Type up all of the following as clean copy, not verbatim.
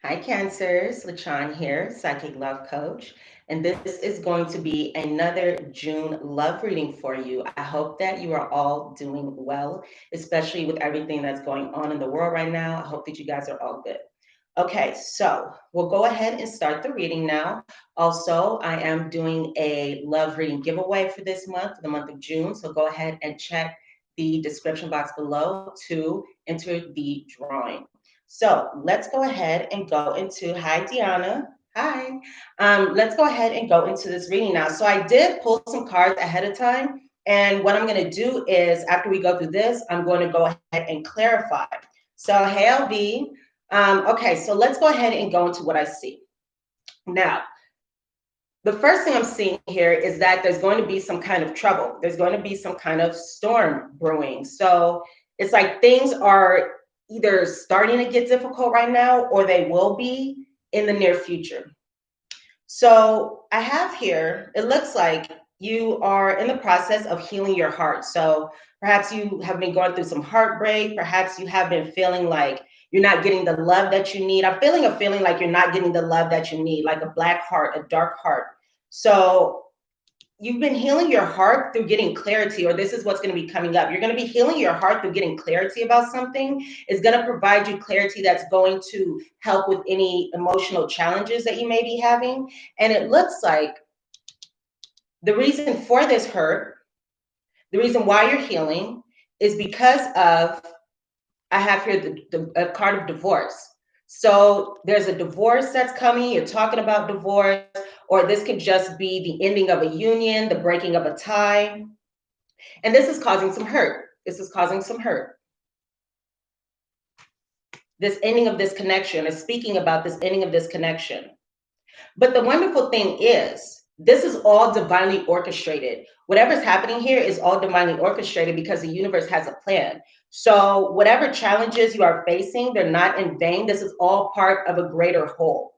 Hi, Cancers. LaChawn here, Psychic Love Coach. And this is going to be another June love reading for you. I hope that you are all doing well, especially with everything that's going on in the world right now. I hope that you guys are all good. Okay, so we'll go ahead and start the reading now. Also, I am doing a love reading giveaway for this month, for the month of June. So go ahead and check the description box below to enter the drawing. So let's go ahead and go into, hi, Deanna. Hi. Let's go ahead and go into this reading now. So I did pull some cards ahead of time. And what I'm going to do is after we go through this, I'm going to go ahead and clarify. So, hey, LB. Okay, so let's go ahead and go into what I see. Now, the first thing I'm seeing here is that there's going to be some kind of trouble. There's going to be some kind of storm brewing. So it's like things are either starting to get difficult right now or they will be in the near future. So I have here, it looks like you are in the process of healing your heart. So perhaps you have been going through some heartbreak. Perhaps you have been feeling like you're not getting the love that you need. I'm feeling a feeling like you're not getting the love that you need, like a black heart, a dark heart. So you've been healing your heart through getting clarity, or this is what's going to be coming up. You're going to be healing your heart through getting clarity about something. It's going to provide you clarity that's going to help with any emotional challenges that you may be having. And it looks like the reason for this hurt, the reason why you're healing, is because of, I have here a card of divorce. So there's a divorce that's coming. You're talking about divorce, or this could just be the ending of a union, the breaking of a tie. And this is causing some hurt. This is causing some hurt. This ending of this connection is speaking about this ending of this connection. But the wonderful thing is, this is all divinely orchestrated. Whatever's happening here is all divinely orchestrated because the universe has a plan. So whatever challenges you are facing, they're not in vain. This is all part of a greater whole.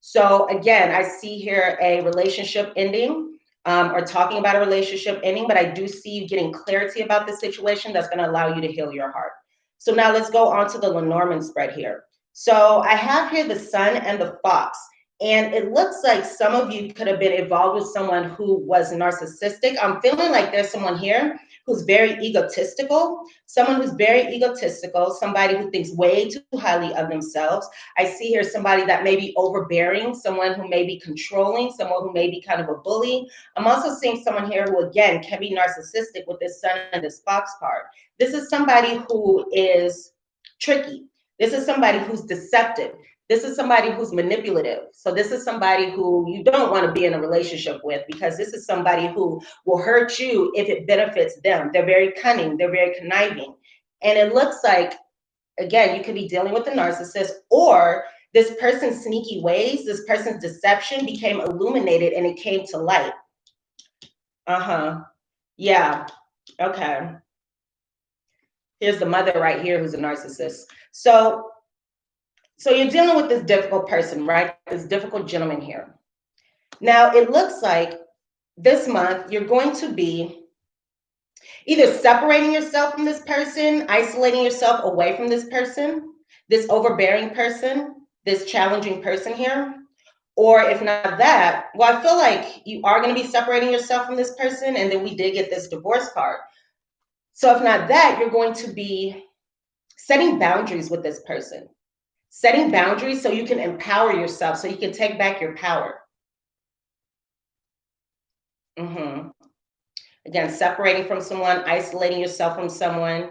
So again, I see here a relationship ending, or talking about a relationship ending, but I do see you getting clarity about the situation that's going to allow you to heal your heart. So now let's go on to the Lenormand spread here. So I have here the Sun and the Fox. And it looks like some of you could have been involved with someone who was narcissistic. I'm feeling like there's someone here who's very egotistical, someone who's very egotistical, somebody who thinks way too highly of themselves. I see here somebody that may be overbearing, someone who may be controlling, someone who may be kind of a bully. I'm also seeing someone here who, again, can be narcissistic with this Sun and this Fox card. This is somebody who is tricky. This is somebody who's deceptive. This is somebody who's manipulative. So this is somebody who you don't want to be in a relationship with, because this is somebody who will hurt you if it benefits them. They're very cunning. They're very conniving. And it looks like, again, you could be dealing with a narcissist, or this person's sneaky ways, this person's deception became illuminated and it came to light. Yeah. Okay. Here's the mother right here who's a narcissist. So you're dealing with this difficult person, right? This difficult gentleman here. Now, it looks like this month you're going to be either separating yourself from this person, isolating yourself away from this person, this overbearing person, this challenging person here. Or if not that, well, I feel like you are going to be separating yourself from this person. And then we did get this divorce card. So if not that, you're going to be setting boundaries with this person. Setting boundaries so you can empower yourself, so you can take back your power. Again, separating from someone, isolating yourself from someone.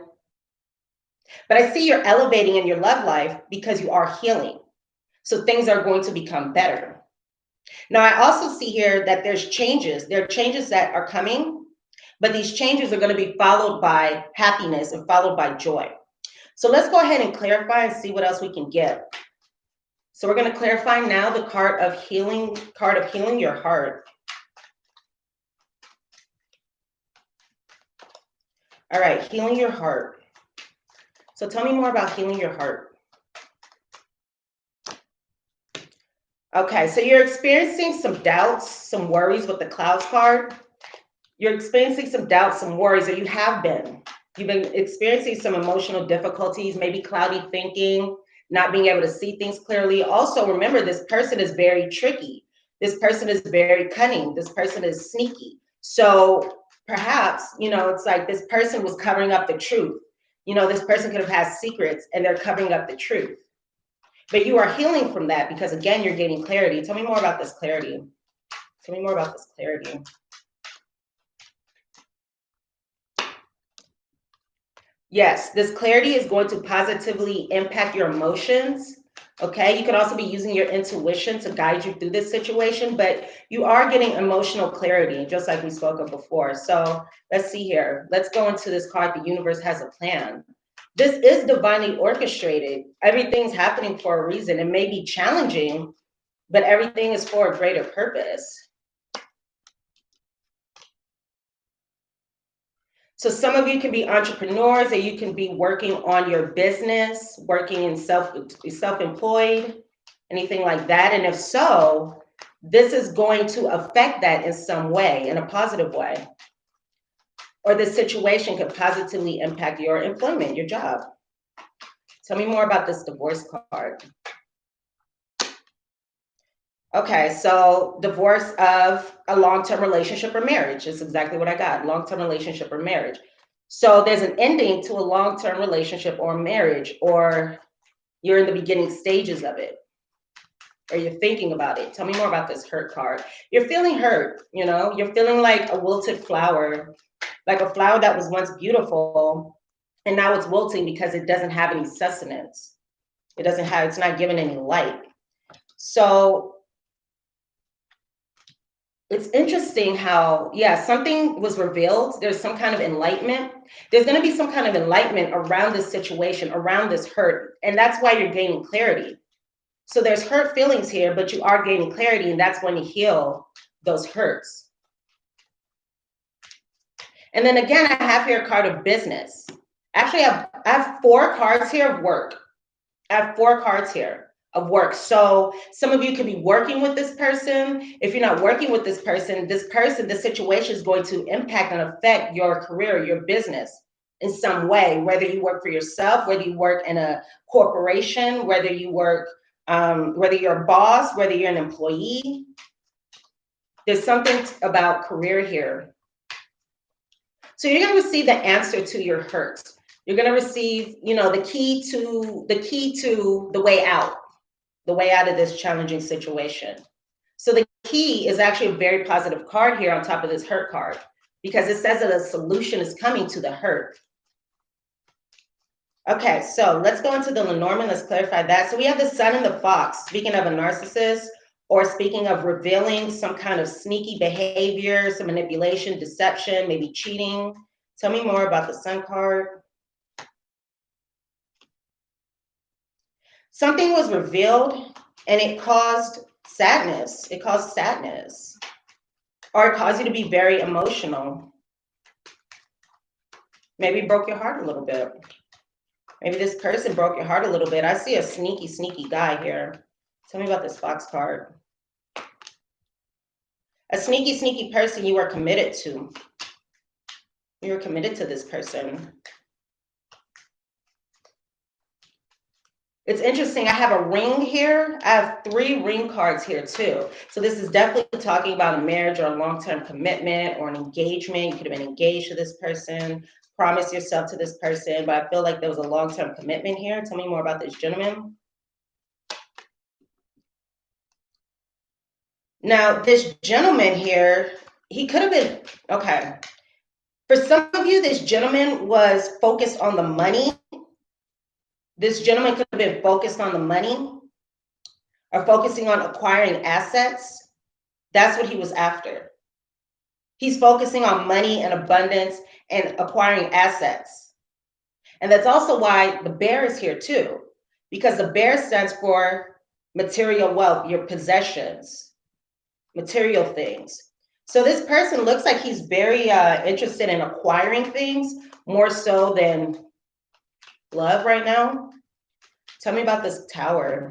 But I see you're elevating in your love life because you are healing. So things are going to become better. Now, I also see here that there's changes. There are changes that are coming, but these changes are going to be followed by happiness and followed by joy. So let's go ahead and clarify and see what else we can get. So we're going to clarify now the card of healing your heart. All right, healing your heart. So tell me more about healing your heart. Okay, so you're experiencing some doubts, some worries with the clouds card. You're experiencing some doubts, some worries, or you have been. You've been experiencing some emotional difficulties, maybe cloudy thinking, not being able to see things clearly. Also, remember, this person is very tricky. This person is very cunning. This person is sneaky. So perhaps, it's like this person was covering up the truth. This person could have had secrets and they're covering up the truth. But you are healing from that because, again, you're gaining clarity. Tell me more about this clarity. Tell me more about this clarity. Yes, this clarity is going to positively impact your emotions. Okay, you could also be using your intuition to guide you through this situation, but you are getting emotional clarity, just like we spoke of before. So let's see here. Let's go into this card. The universe has a plan. This is divinely orchestrated. Everything's happening for a reason. It may be challenging, but everything is for a greater purpose. So some of you can be entrepreneurs, or you can be working on your business, working in self-employed, anything like that. And if so, this is going to affect that in some way, in a positive way. Or the situation could positively impact your employment, your job. Tell me more about this divorce card. Okay, so divorce of a long-term relationship or marriage is exactly what I got, long-term relationship or marriage. So there's an ending to a long-term relationship or marriage, or you're in the beginning stages of it, or you're thinking about it. Tell me more about this hurt card. You're feeling hurt, you're feeling like a wilted flower, like a flower that was once beautiful, and now it's wilting because it doesn't have any sustenance. It's not giving any light. So it's interesting how, something was revealed. There's some kind of enlightenment. There's going to be some kind of enlightenment around this situation, around this hurt. And that's why you're gaining clarity. So there's hurt feelings here, but you are gaining clarity, and that's when you heal those hurts. And then again, I have here a card of business. Actually, I have 4 cards here of work. I have 4 cards here of work. So some of you could be working with this person. If you're not working with this person, this situation is going to impact and affect your career, your business in some way, whether you work for yourself, whether you work in a corporation, whether you work, whether you're a boss, whether you're an employee. There's something about career here. So you're going to receive the answer to your hurts. You're going to receive, the key to the way out. The way out of this challenging situation. So the key is actually a very positive card here on top of this hurt card, because it says that a solution is coming to the hurt. Okay, so let's go into the Lenormand. Let's clarify that. So we have the Sun and the Fox, speaking of a narcissist, or speaking of revealing some kind of sneaky behavior, some manipulation, deception, maybe cheating. Tell me more about the Sun card. Something was revealed and it caused sadness. It caused sadness. Or it caused you to be very emotional. Maybe it broke your heart a little bit. Maybe this person broke your heart a little bit. I see a sneaky, sneaky guy here. Tell me about this Fox card. A sneaky, sneaky person you are committed to. You're committed to this person. It's interesting. I have a ring here. I have 3 ring cards here too. So this is definitely talking about a marriage or a long-term commitment or an engagement. You could have been engaged to this person, promise yourself to this person, but I feel like there was a long-term commitment here. Tell me more about this gentleman. Now, this gentleman here, he could have been, okay. For some of you, this gentleman was focused on the money. This gentleman could have been focused on the money or focusing on acquiring assets. That's what he was after. He's focusing on money and abundance and acquiring assets. And that's also why the bear is here too, because the bear stands for material wealth, your possessions, material things. So this person looks like he's very interested in acquiring things more so than love right now. Tell me about this Tower.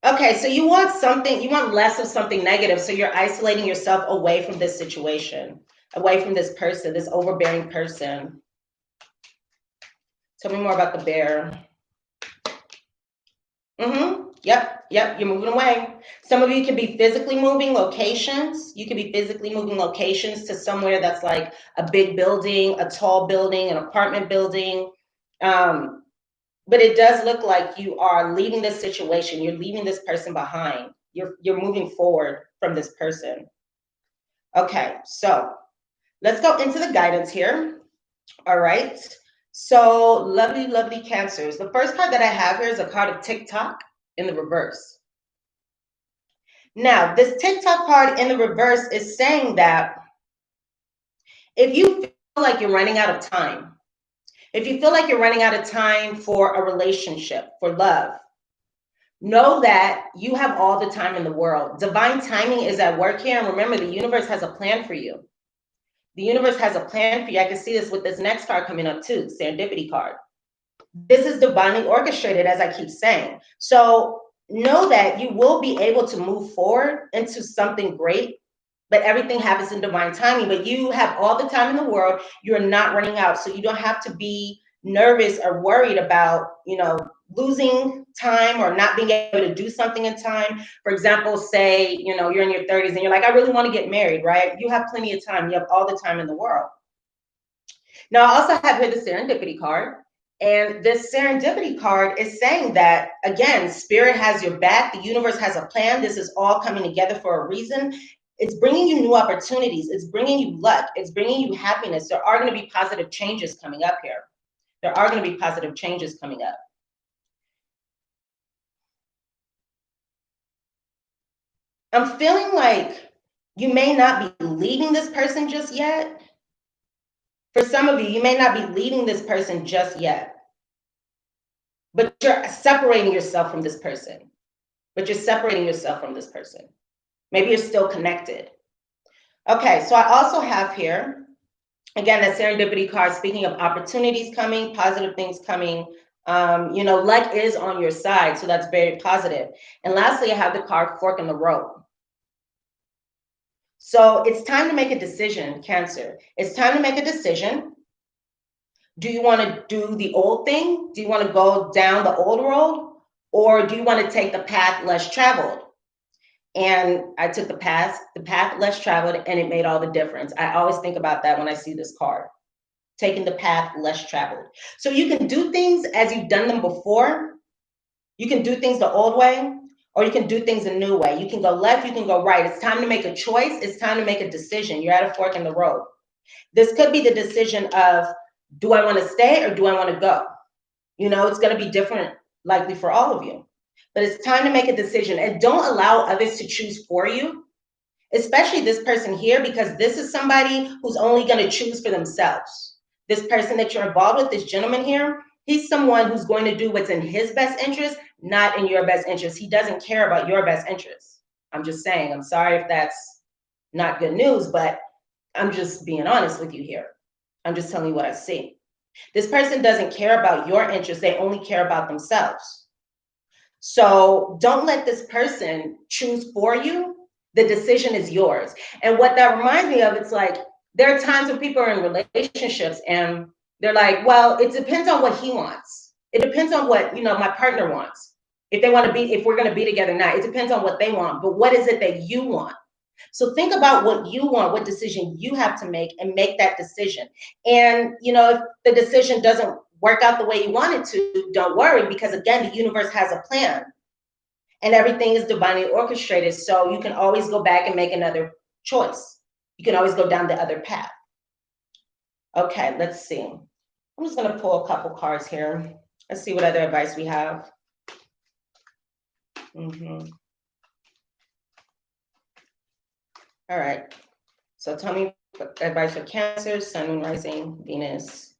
Okay, so you want something, you want less of something negative. So you're isolating yourself away from this situation, away from this person, this overbearing person. Tell me more about the bear. Yep, you're moving away. Some of you could be physically moving locations. You could be physically moving locations to somewhere that's like a big building, a tall building, an apartment building. But it does look like you are leaving this situation. You're leaving this person behind. You're moving forward from this person. Okay, so let's go into the guidance here. All right. So lovely, lovely Cancers. The first card that I have here is a card of TikTok in the reverse. Now, this TikTok card in the reverse is saying that if you feel like you're running out of time, if you feel like you're running out of time for a relationship, for love, know that you have all the time in the world. Divine timing is at work here. And remember, the universe has a plan for you. The universe has a plan for you. I can see this with this next card coming up too, Serendipity card. This is divinely orchestrated, as I keep saying. So know that you will be able to move forward into something great, but everything happens in divine timing. But you have all the time in the world. You're not running out. So you don't have to be nervous or worried about, losing time or not being able to do something in time. For example, say, you're in your 30s and you're like, I really want to get married, right? You have plenty of time. You have all the time in the world. Now, I also have here the Serendipity card. And this Serendipity card is saying that, again, spirit has your back. The universe has a plan. This is all coming together for a reason. It's bringing you new opportunities. It's bringing you luck. It's bringing you happiness. There are going to be positive changes coming up here. There are going to be positive changes coming up. I'm feeling like you may not be leaving this person just yet. For some of you, you may not be leaving this person just yet. But you're separating yourself from this person. Maybe you're still connected. Okay, so I also have here, again, that Serendipity card, speaking of opportunities coming, positive things coming. Luck is on your side, so that's very positive. And lastly, I have the card Fork in the Road. So it's time to make a decision, Cancer. It's time to make a decision. Do you want to do the old thing? Do you want to go down the old road? Or do you want to take the path less traveled? And I took the path less traveled, and it made all the difference. I always think about that when I see this card, taking the path less traveled. So you can do things as you've done them before. You can do things the old way, or you can do things a new way. You can go left, you can go right. It's time to make a choice. It's time to make a decision. You're at a fork in the road. This could be the decision of, do I want to stay or do I want to go? It's going to be different likely for all of you. But it's time to make a decision, and don't allow others to choose for you, especially this person here, because this is somebody who's only going to choose for themselves. This person that you're involved with, this gentleman here, he's someone who's going to do what's in his best interest, not in your best interest. He doesn't care about your best interest. I'm just saying, I'm sorry if that's not good news, but I'm just being honest with you here. I'm just telling you what I see. This person doesn't care about your interests. They only care about themselves. So don't let this person choose for you. The decision is yours. And what that reminds me of, it's like, there are times when people are in relationships and they're like, well, it depends on what he wants. It depends on what, my partner wants. If we're going to be together now, it depends on what they want. But what is it that you want? So think about what you want, what decision you have to make, and make that decision. And, if the decision doesn't work out the way you want it to, don't worry, because again, the universe has a plan and everything is divinely orchestrated. So you can always go back and make another choice. You can always go down the other path. Okay, let's see. I'm just going to pull a couple cards here. Let's see what other advice we have. All right. So tell me advice for Cancer, Sun, Moon, Rising, Venus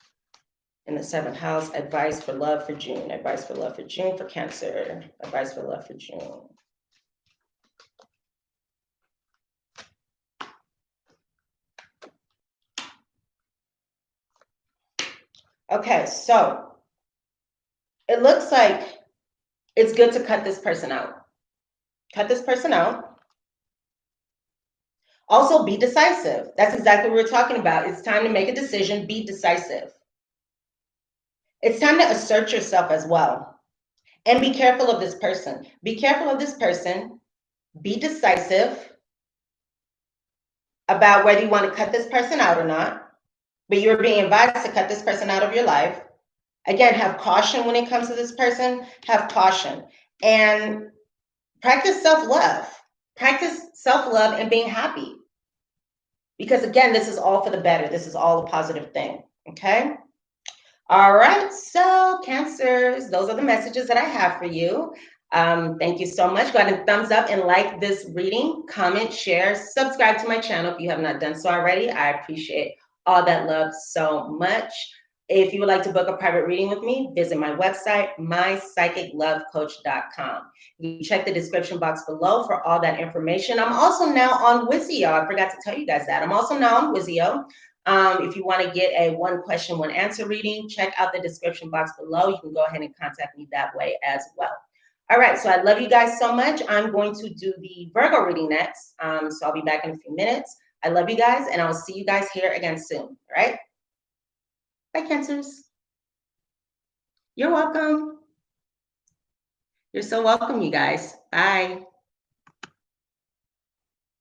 in the 7th house. Advice for love for June. Advice for love for June for Cancer. Advice for love for June. Okay, so it looks like it's good to cut this person out. Cut this person out. Also, be decisive. That's exactly what we're talking about. It's time to make a decision. Be decisive. It's time to assert yourself as well. And be careful of this person. Be careful of this person. Be decisive about whether you want to cut this person out or not. But you're being advised to cut this person out of your life. Again, have caution when it comes to this person. Have caution. And practice self-love. Practice self-love and being happy. Because again, this is all for the better. This is all a positive thing. Okay? All right, so Cancers, those are the messages that I have for you. Thank you so much. Go ahead and thumbs up and like this reading, comment, share, subscribe to my channel if you have not done so already. I appreciate all that love so much. If you would like to book a private reading with me, visit my website, mypsychiclovecoach.com. You can check the description box below for all that information. I'm also now on Wizio. I forgot to tell you guys that. I'm also now on Wizio. If you want to get a one question, one answer reading, check out the description box below. You can go ahead and contact me that way as well. All right, so I love you guys so much. I'm going to do the Virgo reading next. So I'll be back in a few minutes. I love you guys, and I'll see you guys here again soon. All right? Bye, Cancers. You're welcome. You're so welcome, you guys. Bye.